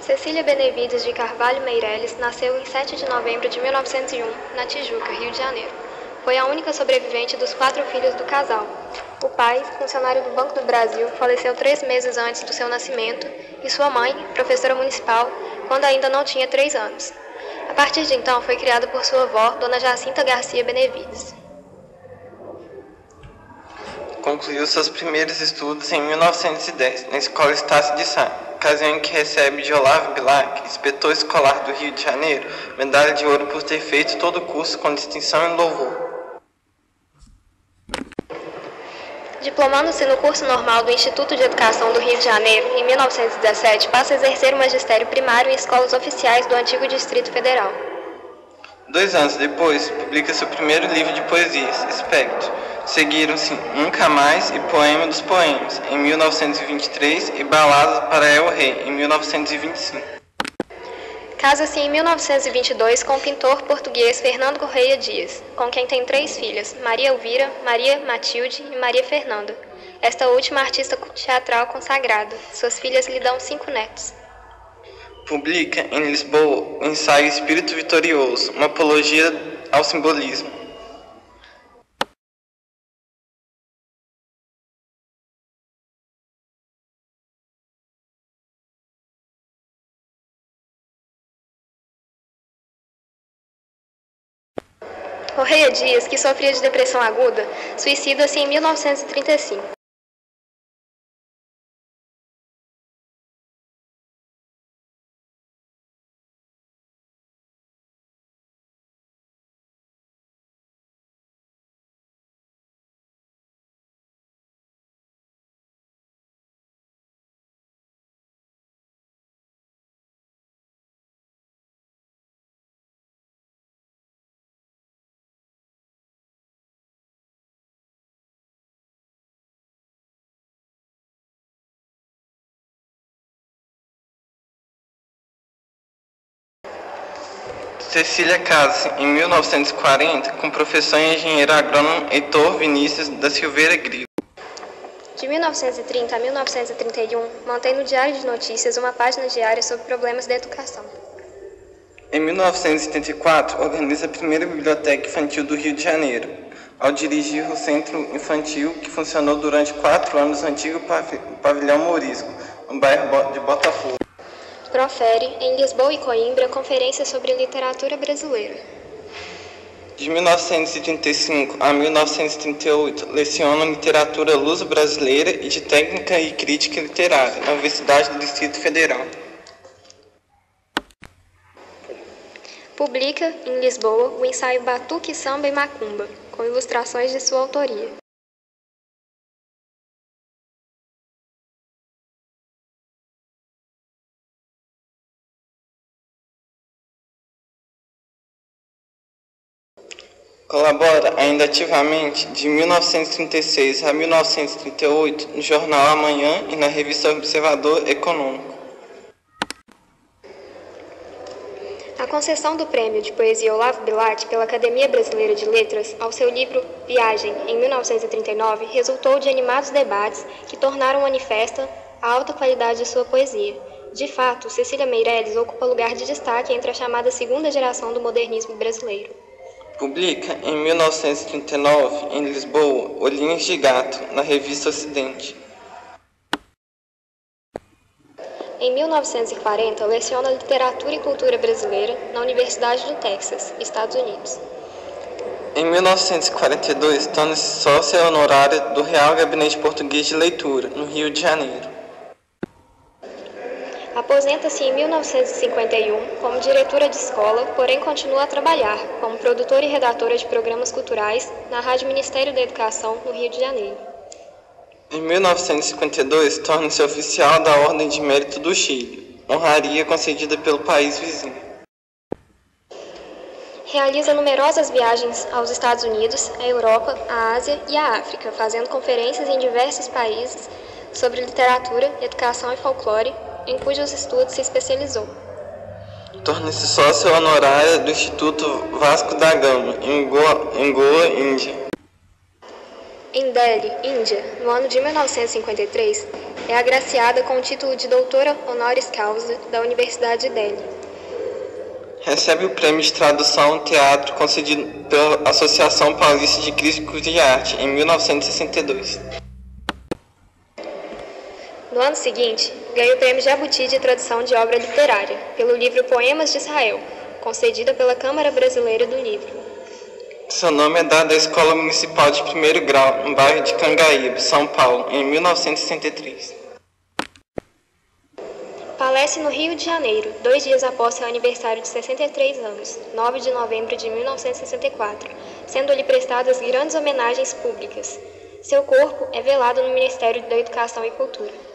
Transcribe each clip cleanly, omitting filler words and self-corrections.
Cecília Benevides de Carvalho Meireles nasceu em 7 de novembro de 1901, na Tijuca, Rio de Janeiro. Foi a única sobrevivente dos 4 filhos do casal. O pai, funcionário do Banco do Brasil, faleceu 3 meses antes do seu nascimento e sua mãe, professora municipal, quando ainda não tinha 3 anos. A partir de então, foi criada por sua avó, Dona Jacinta Garcia Benevides. Concluiu seus primeiros estudos em 1910, na Escola Estácio de Sá, ocasião em que recebe de Olavo Bilac, inspetor escolar do Rio de Janeiro, medalha de ouro por ter feito todo o curso com distinção e louvor. Diplomando-se no curso normal do Instituto de Educação do Rio de Janeiro, em 1917, passa a exercer o magistério primário em escolas oficiais do antigo Distrito Federal. 2 anos depois, publica seu primeiro livro de poesias, Espectro. Seguiram-se Nunca Mais e Poema dos Poemas, em 1923, e Balada para El Rei, em 1925. Casa-se em 1922 com o pintor português Fernando Correia Dias, com quem tem 3 filhas, Maria Elvira, Maria Matilde e Maria Fernanda. Esta última artista teatral consagrada. Suas filhas lhe dão 5 netos. Publica, em Lisboa, o ensaio Espírito Vitorioso, uma apologia ao simbolismo. Correia Dias, que sofria de depressão aguda, suicida-se em 1935. Cecília casa-se, em 1940, com o professor e engenheiro agrônomo Heitor Vinícius da Silveira Grilo. De 1930 a 1931, mantém no Diário de Notícias uma página diária sobre problemas da educação. Em 1974, organiza a primeira biblioteca infantil do Rio de Janeiro, ao dirigir o Centro Infantil, que funcionou durante 4 anos no antigo Pavilhão Morisco, no bairro de Botafogo. Profere, em Lisboa e Coimbra, conferências sobre literatura brasileira. De 1935 a 1938, leciona literatura luso-brasileira e de técnica e crítica literária na Universidade do Distrito Federal. Publica, em Lisboa, o ensaio Batuque, Samba e Macumba, com ilustrações de sua autoria. Colabora ainda ativamente de 1936 a 1938 no jornal Amanhã e na revista Observador Econômico. A concessão do Prêmio de Poesia Olavo Bilac pela Academia Brasileira de Letras ao seu livro Viagem, em 1939, resultou de animados debates que tornaram manifesta a alta qualidade de sua poesia. De fato, Cecília Meireles ocupa lugar de destaque entre a chamada segunda geração do modernismo brasileiro. Publica, em 1939, em Lisboa, Olhinhos de Gato, na revista Ocidente. Em 1940, leciona Literatura e Cultura Brasileira na Universidade do Texas, Estados Unidos. Em 1942, torna-se sócia honorária do Real Gabinete Português de Leitura, no Rio de Janeiro. Aposenta-se em 1951 como diretora de escola, porém continua a trabalhar como produtora e redatora de programas culturais na Rádio Ministério da Educação, no Rio de Janeiro. Em 1952, torna-se oficial da Ordem de Mérito do Chile, honraria concedida pelo país vizinho. Realiza numerosas viagens aos Estados Unidos, à Europa, à Ásia e à África, fazendo conferências em diversos países sobre literatura, educação e folclore, em cujos estudos se especializou. Torna-se sócia honorária do Instituto Vasco da Gama, em Goa, Índia. Em Delhi, Índia, no ano de 1953, É agraciada com o título de doutora honoris causa da Universidade de Delhi. Recebe o Prêmio de Tradução Teatro concedido pela Associação Paulista de Críticos de Arte em 1962. No ano seguinte, ganha o Prêmio Jabuti de Tradução de Obra Literária, pelo livro Poemas de Israel, concedida pela Câmara Brasileira do Livro. Seu nome é dado à Escola Municipal de Primeiro Grau, no bairro de Cangaíba, São Paulo, em 1963. Falece no Rio de Janeiro, 2 dias após seu aniversário de 63 anos, 9 de novembro de 1964, sendo-lhe prestadas grandes homenagens públicas. Seu corpo é velado no Ministério da Educação e Cultura.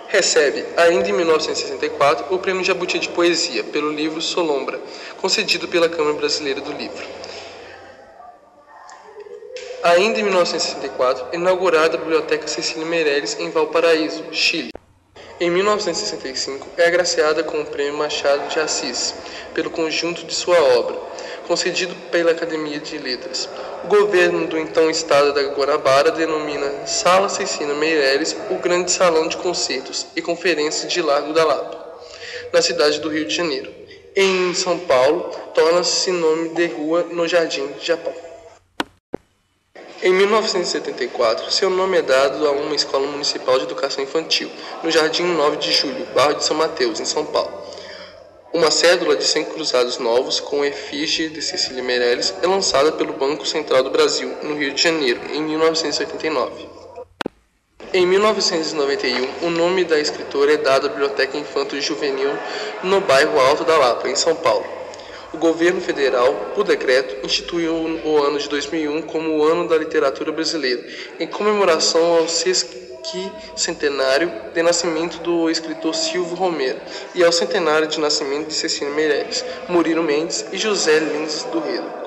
Recebe, ainda em 1964, o Prêmio Jabuti de Poesia, pelo livro Solombra, concedido pela Câmara Brasileira do Livro. Ainda em 1964, é inaugurada a Biblioteca Cecília Meirelles em Valparaíso, Chile. Em 1965, é agraciada com o Prêmio Machado de Assis, pelo conjunto de sua obra, concedido pela Academia de Letras. O governo do então Estado da Guanabara denomina Sala Cecília Meirelles o Grande Salão de Concertos e Conferências de Largo da Lapa, na cidade do Rio de Janeiro. Em São Paulo, torna-se nome de rua no Jardim do Japão. Em 1974, seu nome é dado a uma escola municipal de educação infantil, no Jardim 9 de Julho, bairro de São Mateus, em São Paulo. Uma cédula de 100 cruzados novos com efígie de Cecília Meirelles é lançada pelo Banco Central do Brasil, no Rio de Janeiro, em 1989. Em 1991, o nome da escritora é dado à Biblioteca Infanto Juvenil no bairro Alto da Lapa, em São Paulo. O governo federal, por decreto, instituiu o ano de 2001 como o Ano da Literatura Brasileira, em comemoração ao sesquicentenário de nascimento do escritor Silvio Romero e ao centenário de nascimento de Cecília Meirelles, Murilo Mendes e José Lins do Rego.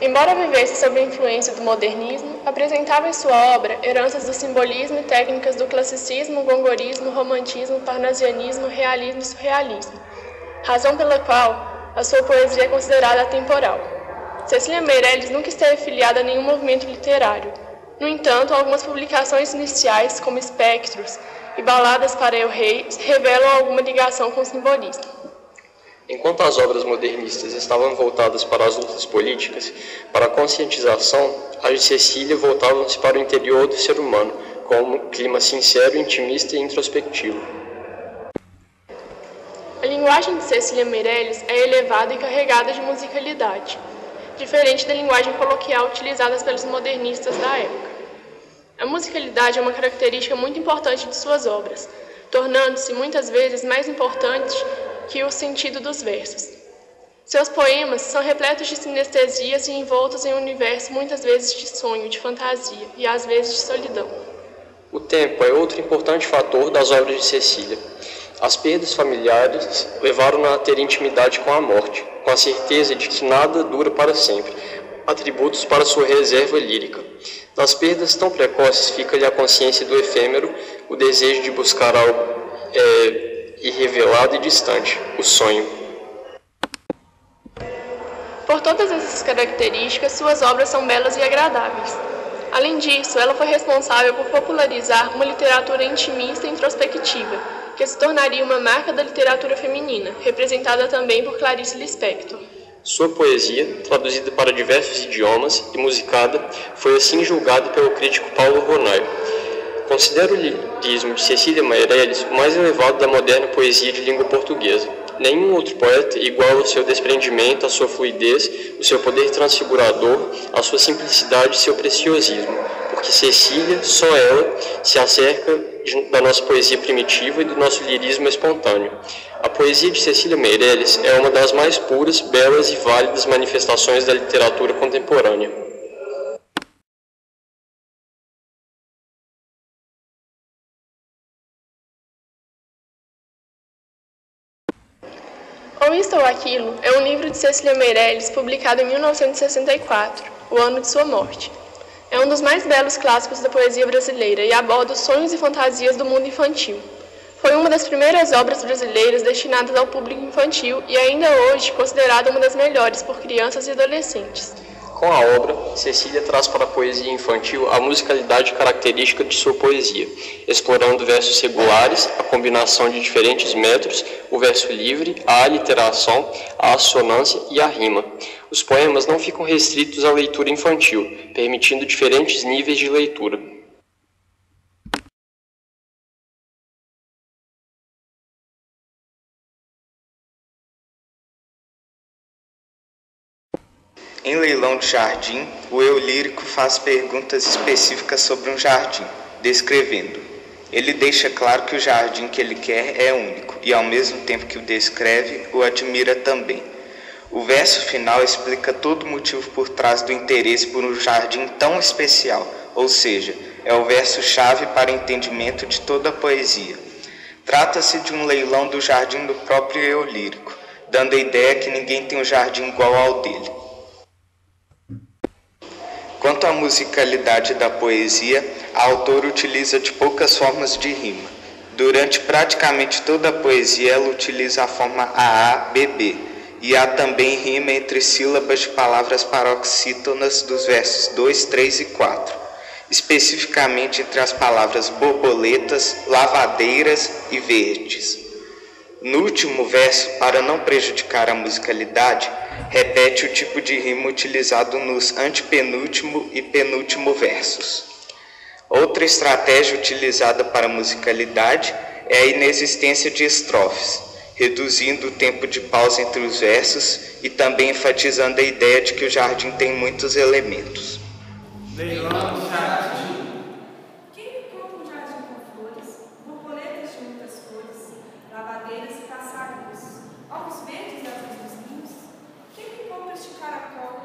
Embora vivesse sob a influência do modernismo, apresentava em sua obra heranças do simbolismo e técnicas do classicismo, gongorismo, romantismo, parnasianismo, realismo e surrealismo, razão pela qual a sua poesia é considerada atemporal. Cecília Meirelles nunca esteve filiada a nenhum movimento literário. No entanto, algumas publicações iniciais, como Espectros e Baladas para El Rei, revelam alguma ligação com o simbolismo. Enquanto as obras modernistas estavam voltadas para as lutas políticas, para a conscientização, as de Cecília voltavam-se para o interior do ser humano, com um clima sincero, intimista e introspectivo. A linguagem de Cecília Meirelles é elevada e carregada de musicalidade, diferente da linguagem coloquial utilizada pelos modernistas da época. A musicalidade é uma característica muito importante de suas obras, tornando-se muitas vezes mais importante que o sentido dos versos. Seus poemas são repletos de sinestesias e envoltos em um universo muitas vezes de sonho, de fantasia e às vezes de solidão. O tempo é outro importante fator das obras de Cecília. As perdas familiares levaram-na a ter intimidade com a morte, com a certeza de que nada dura para sempre, atributos para sua reserva lírica. Das perdas tão precoces fica-lhe a consciência do efêmero, o desejo de buscar algo irrevelado e distante, o sonho. Por todas essas características, suas obras são belas e agradáveis. Além disso, ela foi responsável por popularizar uma literatura intimista e introspectiva, que se tornaria uma marca da literatura feminina, representada também por Clarice Lispector. Sua poesia, traduzida para diversos idiomas e musicada, foi assim julgada pelo crítico Paulo Ronay. Considero o lirismo de Cecília Meirelles o mais elevado da moderna poesia de língua portuguesa. Nenhum outro poeta iguala o seu desprendimento, a sua fluidez, o seu poder transfigurador, a sua simplicidade e seu preciosismo, porque Cecília, só ela, se acerca da nossa poesia primitiva e do nosso lirismo espontâneo. A poesia de Cecília Meirelles é uma das mais puras, belas e válidas manifestações da literatura contemporânea. Ou Isto ou Aquilo é um livro de Cecília Meirelles publicado em 1964, o ano de sua morte. É um dos mais belos clássicos da poesia brasileira e aborda os sonhos e fantasias do mundo infantil. Foi uma das primeiras obras brasileiras destinadas ao público infantil e ainda hoje considerada uma das melhores por crianças e adolescentes. Com a obra, Cecília traz para a poesia infantil a musicalidade característica de sua poesia, explorando versos regulares, a combinação de diferentes métodos, o verso livre, a aliteração, a assonância e a rima. Os poemas não ficam restritos à leitura infantil, permitindo diferentes níveis de leitura. Em Leilão de Jardim, o eu lírico faz perguntas específicas sobre um jardim, descrevendo. Ele deixa claro que o jardim que ele quer é único e, ao mesmo tempo que o descreve, o admira também. O verso final explica todo o motivo por trás do interesse por um jardim tão especial, ou seja, é o verso-chave para o entendimento de toda a poesia. Trata-se de um leilão do jardim do próprio eu lírico, dando a ideia que ninguém tem um jardim igual ao dele. Quanto à musicalidade da poesia, a autora utiliza de poucas formas de rima. Durante praticamente toda a poesia, ela utiliza a forma AA-BB, e há também rima entre sílabas de palavras paroxítonas dos versos 2, 3 e 4, especificamente entre as palavras borboletas, lavadeiras e verdes. No último verso, para não prejudicar a musicalidade, repete o tipo de rima utilizado nos antepenúltimo e penúltimo versos. Outra estratégia utilizada para a musicalidade é a inexistência de estrofes, reduzindo o tempo de pausa entre os versos e também enfatizando a ideia de que o jardim tem muitos elementos. Leilão de jardim. Quem me compra um jardim com flores, borboletas de muitas cores, lavadeiras e passarinhos, ovos verdes azuis dos ninhos? Quem me compra este caracol?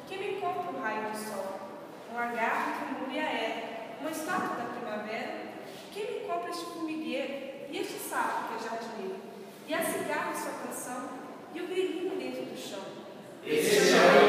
Quem me compra um raio de sol? Um lagarto que murmura é, uma estátua da primavera? Quem me compra este formigueiro e este sapo que é jardineiro? E a cigarra em sua canção e o grilinho dentro do chão? Esse é o